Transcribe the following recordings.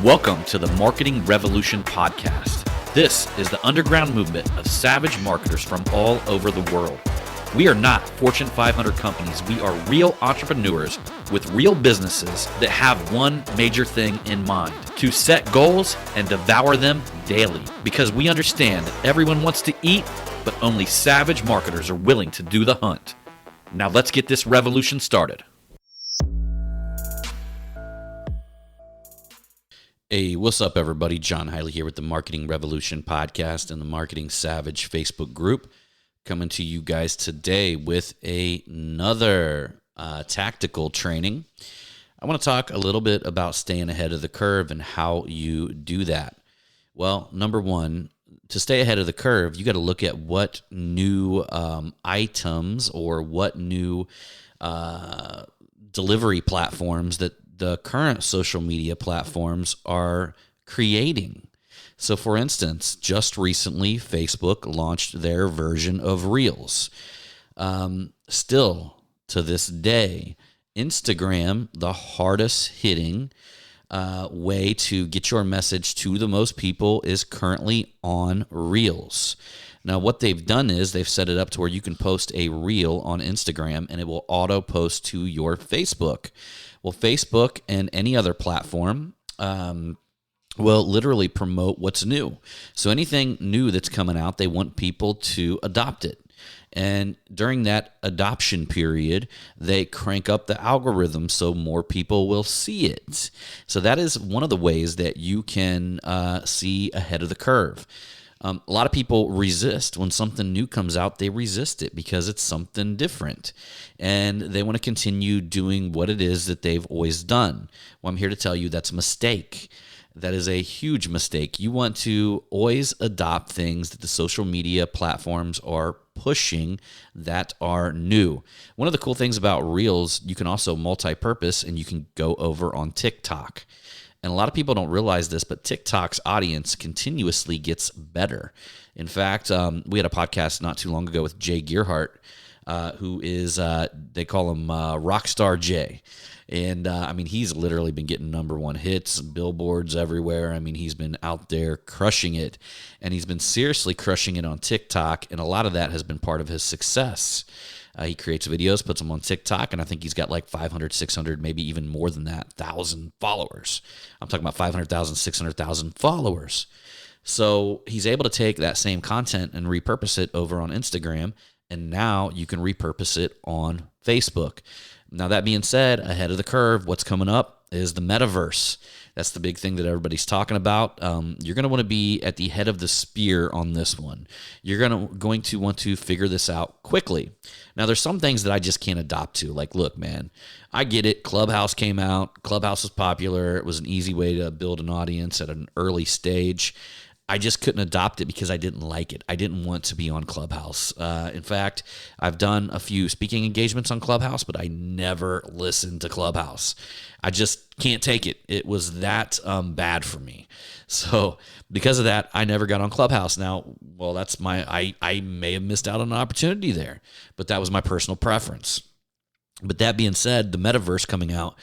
Welcome to the Marketing Revolution podcast. This is the underground movement of savage marketers from all over the world. We are not Fortune 500 companies. We are real entrepreneurs with real businesses that have one major thing in mind: to set goals and devour them daily. Because we understand that everyone wants to eat, but only savage marketers are willing to do the hunt. Now let's get this revolution started. Hey, what's up, everybody? John Hiley here with the Marketing Revolution podcast and the Marketing Savage Facebook group, coming to you guys today with another tactical training. I want to talk a little bit about staying ahead of the curve and how you do that. Well, number one, to stay ahead of the curve, you got to look at what new items or what new delivery platforms that the current social media platforms are creating. So, for instance, just recently, Facebook launched their version of Reels. Still, to this day, Instagram, the hardest hitting way to get your message to the most people, is currently on Reels. Now, what they've done is they've set it up to where you can post a reel on Instagram and it will auto post to your Facebook. Well, Facebook and any other platform will literally promote what's new. So anything new that's coming out, they want people to adopt it. And during that adoption period, they crank up the algorithm so more people will see it. So that is one of the ways that you can see ahead of the curve. A lot of people resist. When something new comes out, they resist it because it's something different. And they want to continue doing what it is that they've always done. Well, I'm here to tell you that's a mistake. That is a huge mistake. You want to always adopt things that the social media platforms are pushing that are new. One of the cool things about Reels, you can also multi-purpose and you can go over on TikTok. And a lot of people don't realize this, but TikTok's audience continuously gets better. In fact, we had a podcast not too long ago with Jay Gearhart, who is, they call him Rockstar Jay. And, he's literally been getting number one hits, billboards everywhere. He's been out there crushing it. And he's been seriously crushing it on TikTok. And a lot of that has been part of his success. He creates videos, puts them on TikTok, and I think he's got like 500, 600, maybe even more than that, 1,000 followers. I'm talking about 500,000, 600,000 followers. So he's able to take that same content and repurpose it over on Instagram, and now you can repurpose it on Facebook. Now, that being said, ahead of the curve, what's coming up is the Metaverse. That's the big thing that everybody's talking about. You're going to want to be at the head of the spear on this one. You're going to want to figure this out quickly. Now, there's some things that I just can't adopt to. Like, look, man, I get it. Clubhouse came out. Clubhouse was popular. It was an easy way to build an audience at an early stage. I just couldn't adopt it because I didn't like it. I didn't want to be on Clubhouse. In fact, I've done a few speaking engagements on Clubhouse, but I never listened to Clubhouse. I just can't take it. It was that bad for me. So because of that, I never got on Clubhouse. Now, well, that's I may have missed out on an opportunity there, but that was my personal preference. But that being said, the Metaverse coming out,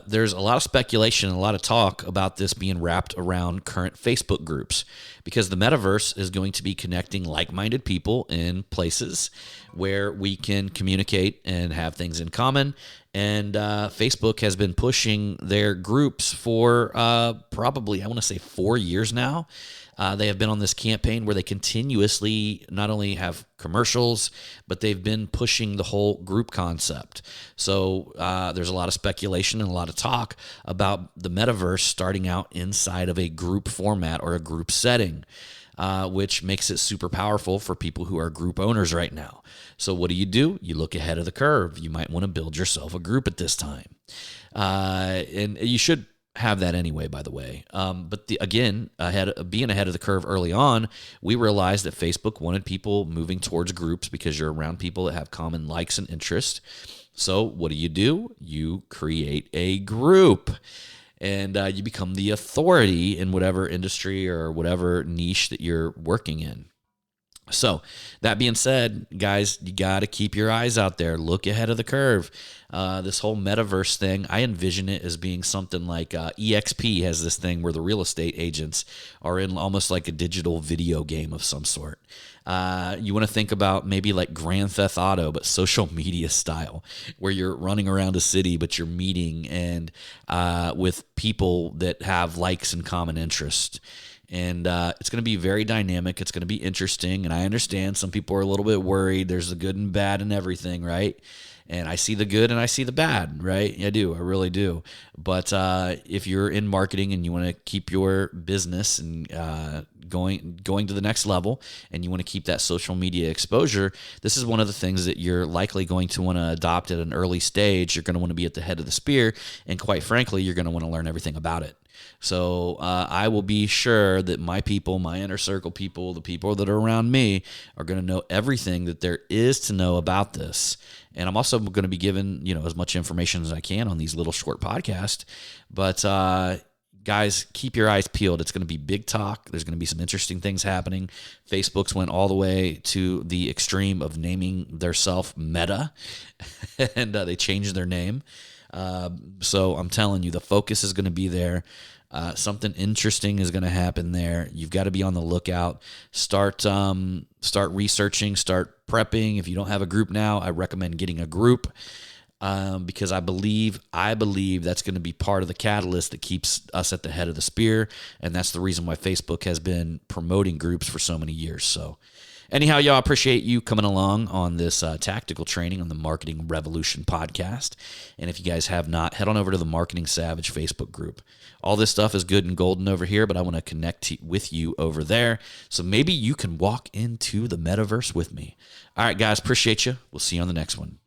there's a lot of speculation and a lot of talk about this being wrapped around current Facebook groups, because the Metaverse is going to be connecting like-minded people in places where we can communicate and have things in common. And Facebook has been pushing their groups for probably, I want to say 4 years now. They have been on this campaign where they continuously not only have commercials, but they've been pushing the whole group concept. So there's a lot of speculation and a lot of talk about the Metaverse starting out inside of a group format or a group setting, which makes it super powerful for people who are group owners right now. So what do? You look ahead of the curve. You might want to build yourself a group at this time. And you should have that anyway, by the way. But being ahead of the curve early on, we realized that Facebook wanted people moving towards groups because you're around people that have common likes and interests. So what do? You create a group. And you become the authority in whatever industry or whatever niche that you're working in. So that being said, guys, you got to keep your eyes out there. Look ahead of the curve. This whole metaverse thing, I envision it as being something like EXP has this thing where the real estate agents are in almost like a digital video game of some sort. You want to think about maybe like Grand Theft Auto, but social media style, where you're running around a city, but you're meeting and with people that have likes and common interest. And it's going to be very dynamic. It's going to be interesting. And I understand some people are a little bit worried. There's the good and bad and everything, right? And I see the good and I see the bad, right? I do. I really do. But if you're in marketing and you want to keep your business and going to the next level, and you want to keep that social media exposure, this is one of the things that you're likely going to want to adopt at an early stage. You're going to want to be at the head of the spear. And quite frankly, you're going to want to learn everything about it. So I will be sure that my people, my inner circle people, the people that are around me are going to know everything that there is to know about this. And I'm also going to be given, as much information as I can on these little short podcasts. But guys, keep your eyes peeled. It's going to be big talk. There's going to be some interesting things happening. Facebook's went all the way to the extreme of naming theirself Meta, and they changed their name. So I'm telling you, the focus is going to be there. Something interesting is going to happen there. You've got to be on the lookout. Start researching, start prepping. If you don't have a group now, I recommend getting a group, because I believe that's going to be part of the catalyst that keeps us at the head of the spear. And that's the reason why Facebook has been promoting groups for so many years. So anyhow, y'all, appreciate you coming along on this tactical training on the Marketing Revolution podcast. And if you guys have not, head on over to the Marketing Savage Facebook group. All this stuff is good and golden over here, but I want to connect with you over there. So maybe you can walk into the metaverse with me. All right, guys, appreciate you. We'll see you on the next one.